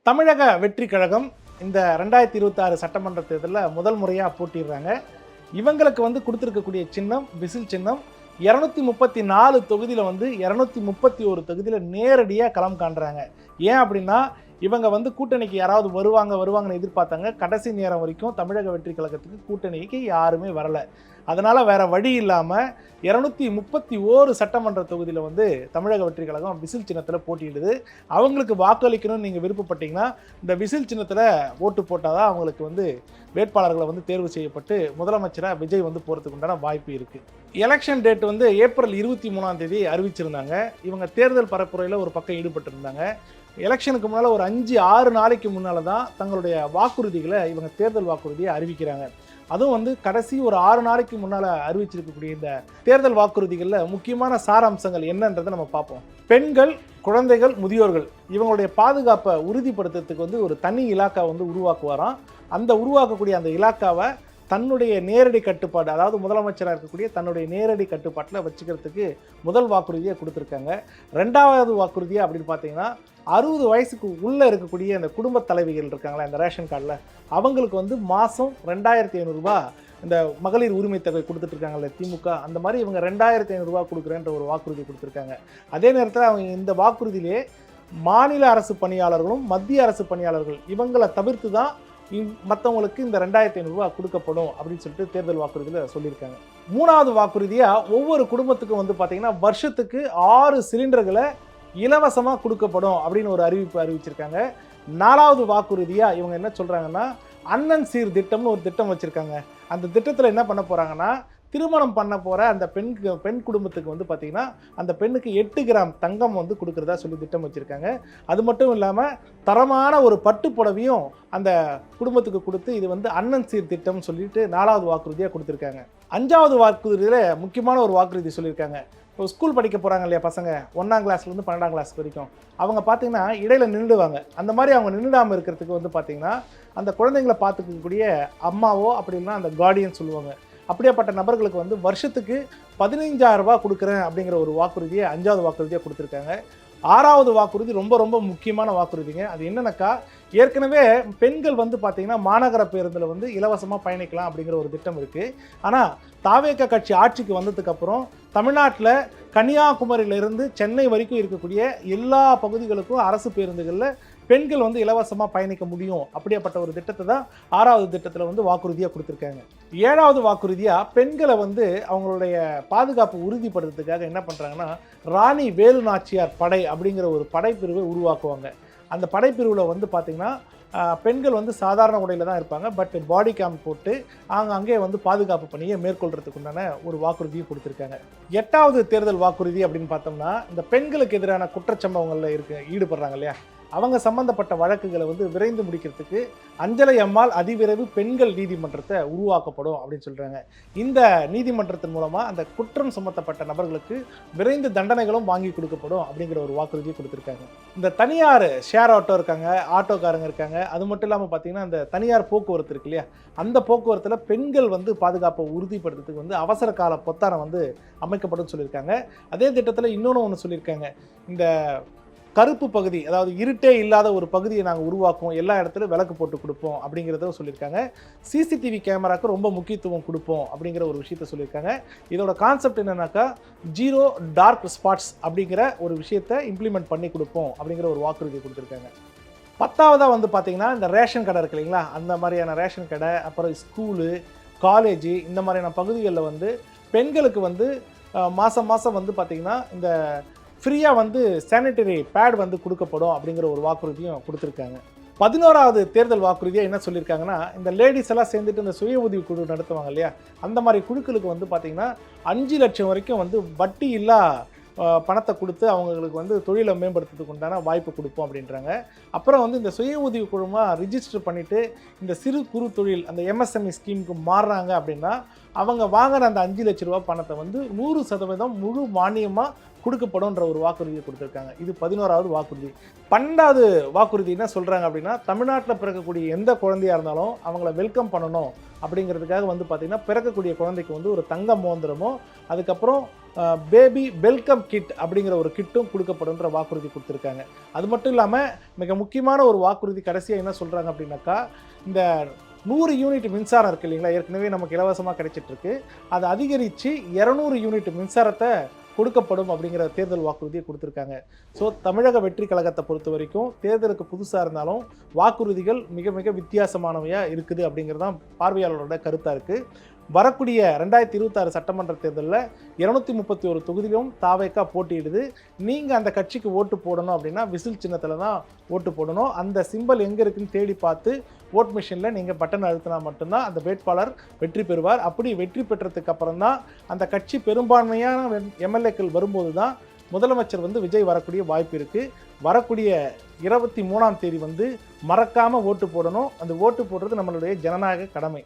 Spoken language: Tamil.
தமிழக வெற்றி கழகம் இந்த 2026 சட்டமன்ற தேர்தலில் முதல் முறையாக போட்டிடுறாங்க. இவங்களுக்கு வந்து கொடுத்துருக்கக்கூடிய சின்னம் விசில் சின்னம். 234 தொகுதியில் வந்து 231 தொகுதியில் நேரடியாக களம் காண்றாங்க. ஏன் அப்படின்னா இவங்க வந்து கூட்டணிக்கு யாராவது வருவாங்கன்னு எதிர்பார்த்தாங்க. கடைசி நேரம் வரைக்கும் தமிழக வெற்றி கழகத்துக்கு கூட்டணிக்கு யாருமே வரலை. அதனால் வேறு வழி இல்லாமல் 231 சட்டமன்ற தொகுதியில் வந்து தமிழக வெற்றி கழகம் விசில் சின்னத்தில் போட்டியிடுது. அவங்களுக்கு வாக்களிக்கணும்னு நீங்கள் விருப்பப்பட்டீங்கன்னா இந்த விசில் சின்னத்தில் ஓட்டு போட்டால் தான் அவங்களுக்கு வந்து வேட்பாளர்களை வந்து தேர்வு செய்யப்பட்டு முதலமைச்சராக விஜய் வந்து போகிறதுக்கு உண்டான வாய்ப்பு இருக்குது. எலெக்ஷன் டேட் வந்து ஏப்ரல் 23 அறிவிச்சிருந்தாங்க. இவங்க தேர்தல் பரப்புரையில் ஒரு பக்கம் ஈடுபட்டிருந்தாங்க. எலெக்ஷனுக்கு முன்னால் ஒரு 5-6 நாளைக்கு முன்னால் தான் தங்களுடைய வாக்குறுதிகளை இவங்க தேர்தல் வாக்குறுதியை அறிவிக்கிறாங்க. அதுவும் வந்து கடைசி ஒரு 6 நாளைக்கு முன்னால் அறிவிச்சிருக்கக்கூடிய இந்த தேர்தல் வாக்குறுதிகளில் முக்கியமான சாராம்சங்கள் என்னன்றதை நம்ம பார்ப்போம். பெண்கள், குழந்தைகள், முதியோர்கள் இவங்களுடைய பாதுகாப்பை உறுதிப்படுத்துறதுக்கு வந்து ஒரு தனி இலாக்கா வந்து உருவாக்குவாராம். அந்த உருவாக்கக்கூடிய அந்த இலாக்காவை தன்னுடைய நேரடி கட்டுப்பாடு, அதாவது முதலமைச்சராக இருக்கக்கூடிய தன்னுடைய நேரடி கட்டுப்பாட்டில் வச்சுக்கிறதுக்கு முதல் வாக்குறுதியை கொடுத்துருக்காங்க. ரெண்டாவது வாக்குறுதியை அப்படின்னு பார்த்தீங்கன்னா 60 வயசுக்கு உள்ளே இருக்கக்கூடிய அந்த குடும்ப தலைவிகள் இருக்காங்களா இந்த ரேஷன் கார்டில், அவங்களுக்கு வந்து மாதம் 2500 ரூபா இந்த மகளிர் உரிமை தொகை கொடுத்துட்ருக்காங்கல்ல திமுக, அந்த மாதிரி இவங்க 2500 ரூபா கொடுக்குறேன்ற ஒரு வாக்குறுதி கொடுத்துருக்காங்க. அதே நேரத்தில் அவங்க இந்த வாக்குறுதியிலே மாநில அரசு பணியாளர்களும் மத்திய அரசு பணியாளர்கள் இவங்களை தவிர்த்து தான் மற்றவங்களுக்கு இந்த 2500 ரூபா கொடுக்கப்படும் அப்படின்னு சொல்லிட்டு தேர்தல் வாக்குறுதியில் சொல்லியிருக்காங்க. மூணாவது வாக்குறுதியாக ஒவ்வொரு குடும்பத்துக்கும் வந்து பார்த்திங்கன்னா வருஷத்துக்கு 6 சிலிண்டர்களை இலவசமாக கொடுக்கப்படும் அப்படின்னு ஒரு அறிவிச்சிருக்காங்க. நாலாவது வாக்குறுதியாக இவங்க என்ன சொல்கிறாங்கன்னா அண்ணன் சீர் திட்டம்னு ஒரு திட்டம் வச்சுருக்காங்க. அந்த திட்டத்தில் என்ன பண்ண போகிறாங்கன்னா திருமணம் பண்ண போகிற அந்த பெண் குடும்பத்துக்கு வந்து பார்த்திங்கன்னா அந்த பெண்ணுக்கு 8 கிராம் தங்கம் வந்து கொடுக்குறதா சொல்லி திட்டம் வச்சுருக்காங்க. அது மட்டும் இல்லாமல் தரமான ஒரு பட்டு புடவையும் அந்த குடும்பத்துக்கு கொடுத்து இது வந்து அண்ணன் சீர் திட்டம்னு சொல்லிட்டு 4வது வாக்குறுதியாக கொடுத்துருக்காங்க. 5வது வாக்குறுதியில் முக்கியமான ஒரு வாக்குறுதி சொல்லியிருக்காங்க. இப்போ ஸ்கூல் படிக்க போகிறாங்க இல்லையா பசங்க, 1ஆம் கிளாஸ்லேருந்து 12ஆம் கிளாஸ் வரைக்கும், அவங்க பார்த்திங்கன்னா இடையில நின்றுடுவாங்க. அந்த மாதிரி அவங்க நின்றுடாமல் இருக்கிறதுக்கு வந்து பார்த்திங்கன்னா அந்த குழந்தைங்களை பார்த்துக்கக்கூடிய அம்மாவோ அப்படி இல்லைன்னா அந்த கார்டியன் சொல்லுவாங்க, அப்படியேப்பட்ட நபர்களுக்கு வந்து வருஷத்துக்கு 15,000 ரூபா கொடுக்குறேன் அப்படிங்கிற ஒரு வாக்குறுதியை 5வது வாக்குறுதியாக கொடுத்துருக்காங்க. 6வது வாக்குறுதி ரொம்ப ரொம்ப முக்கியமான வாக்குறுதிங்க. அது என்னன்னாக்கா ஏற்கனவே பெண்கள் வந்து பார்த்திங்கன்னா மாநகர பேருந்தில் வந்து இலவசமாக பயணிக்கலாம் அப்படிங்கிற ஒரு திட்டம் இருக்குது. ஆனால் தாவேக கட்சி ஆட்சிக்கு வந்ததுக்கப்புறம் தமிழ்நாட்டில் கன்னியாகுமரியிலிருந்து சென்னை வரைக்கும் இருக்கக்கூடிய எல்லா பகுதிகளுக்கும் அரசு பேருந்துகளில் பெண்கள் வந்து இலவசமாக பயணிக்க முடியும். அப்படியேப்பட்ட ஒரு திட்டத்தை தான் 6வது திட்டத்தில் வந்து வாக்குறுதியாக கொடுத்துருக்காங்க. 7வது வாக்குறுதியாக பெண்களை வந்து அவங்களுடைய பாதுகாப்பு உறுதிப்படுத்துறதுக்காக என்ன பண்ணுறாங்கன்னா ராணி வேலு நாச்சியார் படை அப்படிங்கிற ஒரு படைப்பிரிவை உருவாக்குவாங்க. அந்த படைப்பிரிவில் வந்து பார்த்திங்கன்னா பெண்கள் வந்து சாதாரண உடையில் தான் இருப்பாங்க. பட் பாடி கேம் போட்டு அங்கே வந்து பாதுகாப்பு பணியை மேற்கொள்கிறதுக்கு உண்டான ஒரு வாக்குறுதியும் கொடுத்துருக்காங்க. 8வது தேர்தல் வாக்குறுதி அப்படின்னு பார்த்தோம்னா இந்த பெண்களுக்கு எதிரான குற்றச்சம்பவங்களில் ஈடுபடுறாங்க இல்லையா, அவங்க சம்பந்தப்பட்ட வழக்குகளை வந்து விரைந்து முடிக்கிறதுக்கு அஞ்சலை அம்மாள் அதிவிரைவு பெண்கள் நீதிமன்றத்தை உருவாக்கப்படும் அப்படின்னு சொல்கிறாங்க. இந்த நீதிமன்றத்தின் மூலமாக அந்த குற்றம் சுமத்தப்பட்ட நபர்களுக்கு விரைந்து தண்டனைகளும் வாங்கி கொடுக்கப்படும் அப்படிங்கிற ஒரு வாக்குறுதியை கொடுத்துருக்காங்க. இந்த தனியார் ஷேர் ஆட்டோ இருக்காங்க, ஆட்டோக்காரங்க இருக்காங்க, அது மட்டும் இல்லாமல் பார்த்திங்கன்னா இந்த தனியார் போக்குவரத்து இருக்கு இல்லையா, அந்த போக்குவரத்தில் பெண்கள் வந்து பாதுகாப்பை உறுதிப்படுத்துறதுக்கு வந்து அவசர கால பொத்தானம் வந்து அமைக்கப்படும் சொல்லியிருக்காங்க. அதே திட்டத்தில் இன்னொன்று ஒன்று சொல்லியிருக்காங்க, இந்த கருப்பு பகுதி, அதாவது இருட்டே இல்லாத ஒரு பகுதியை நாங்கள் உருவாக்குவோம், எல்லா இடத்துலையும் விளக்கு போட்டு கொடுப்போம் அப்படிங்கிறத சொல்லியிருக்காங்க. சிசிடிவி கேமராவுக்கு ரொம்ப முக்கியத்துவம் கொடுப்போம் அப்படிங்கிற ஒரு விஷயத்த சொல்லியிருக்காங்க. இதோட கான்செப்ட் என்னன்னாக்கா ஜீரோ டார்க் ஸ்பாட்ஸ் அப்படிங்கிற ஒரு விஷயத்தை இம்ப்ளிமெண்ட் பண்ணி கொடுப்போம் அப்படிங்கிற ஒரு வாக்குறுதி கொடுத்துருக்காங்க. 10வதாக வந்து பார்த்திங்கன்னா இந்த ரேஷன் கடை இருக்கு இல்லைங்களா, அந்த மாதிரியான ரேஷன் கடை, அப்புறம் ஸ்கூலு, காலேஜு, இந்த மாதிரியான பகுதிகளில் வந்து பெண்களுக்கு வந்து மாதம் வந்து பார்த்திங்கன்னா இந்த ஃப்ரீயாக வந்து சானிட்டரி பேட் வந்து கொடுக்கப்படும் அப்படிங்கிற ஒரு வாக்குறுதியும் கொடுத்துருக்காங்க. 11வது தேர்தல் வாக்குறுதியாக என்ன சொல்லியிருக்காங்கன்னா இந்த லேடிஸ் எல்லாம் சேர்ந்துட்டு இந்த சுய உதவி குழு நடத்துவாங்க இல்லையா, அந்த மாதிரி குழுக்களுக்கு வந்து பார்த்திங்கன்னா 5 லட்சம் வரைக்கும் வந்து வட்டி இல்லா பணத்தை கொடுத்து அவங்களுக்கு வந்து தொழிலை மேம்படுத்துறதுக்கு உண்டான வாய்ப்பு கொடுப்போம் அப்படின்றாங்க. அப்புறம் வந்து இந்த சுய உதவி குழுமாக ரிஜிஸ்டர் பண்ணிவிட்டு இந்த சிறு குறு தொழில் அந்த எம்எஸ்எம்இ ஸ்கீமுக்கு மாறுறாங்க அப்படின்னா அவங்க வாங்குற அந்த 5 லட்ச ரூபா பணத்தை வந்து 100% முழு மானியமாக கொடுக்கப்படும்ன்ற ஒரு வாக்குறுதியை கொடுத்துருக்காங்க. இது 11வது வாக்குறுதி. 12வது வாக்குறுதி என்ன சொல்கிறாங்க அப்படின்னா, தமிழ்நாட்டில் பிறக்கக்கூடிய எந்த குழந்தையாக இருந்தாலும் அவங்கள வெல்கம் பண்ணணும் அப்படிங்கிறதுக்காக வந்து பார்த்திங்கன்னா, பிறக்கக்கூடிய குழந்தைக்கு வந்து ஒரு தங்க மோதிரமோ, அதுக்கப்புறம் பேபி வெல்கம் கிட் அப்படிங்கிற ஒரு கிட்டும் கொடுக்கப்படுன்ற வாக்குறுதி கொடுத்துருக்காங்க. அது மட்டும் இல்லாமல் மிக முக்கியமான ஒரு வாக்குறுதி கடைசியாக என்ன சொல்கிறாங்க அப்படின்னாக்கா, இந்த 100 யூனிட் மின்சாரம் இருக்குது இல்லைங்களா, ஏற்கனவே நமக்கு இலவசமாக கிடைச்சிட்ருக்கு, அதை அதிகரித்து 200 யூனிட் மின்சாரத்தை கொடுக்கப்படும் அப்படிங்கிற தேர்தல் வாக்குறுதியை கொடுத்துருக்காங்க. ஸோ தமிழக வெற்றி கழகத்தை பொறுத்த வரைக்கும் தேர்தலுக்கு புதுசாக இருந்தாலும் வாக்குறுதிகள் மிக மிக வித்தியாசமானவையாக இருக்குது அப்படிங்கிறது தான் பார்வையாளர்களோட கருத்தாக இருக்குது. வரக்கூடிய 2026 சட்டமன்ற தேர்தலில் 231 தொகுதியிலும் தாவேக்கா போட்டியிடுது. நீங்கள் அந்த கட்சிக்கு ஓட்டு போடணும் அப்படின்னா விசில் சின்னத்தில் தான் ஓட்டு போடணும். அந்த சிம்பல் எங்கே இருக்குன்னு தேடி பார்த்து ஓட் மிஷினில் நீங்கள் பட்டன் அழுத்தினா மட்டும்தான் அந்த வேட்பாளர் வெற்றி பெறுவார். அப்படி வெற்றி பெற்றதுக்கு அப்புறம் தான் அந்த கட்சி பெரும்பான்மையான எம்எல்ஏக்கள் வரும்போது தான் முதலமைச்சர் வந்து விஜய் வரக்கூடிய வாய்ப்பு இருக்குது. வரக்கூடிய 23ஆம் தேதி வந்து மறக்காமல் ஓட்டு போடணும். அந்த ஓட்டு போடுறது நம்மளுடைய ஜனநாயக கடமை.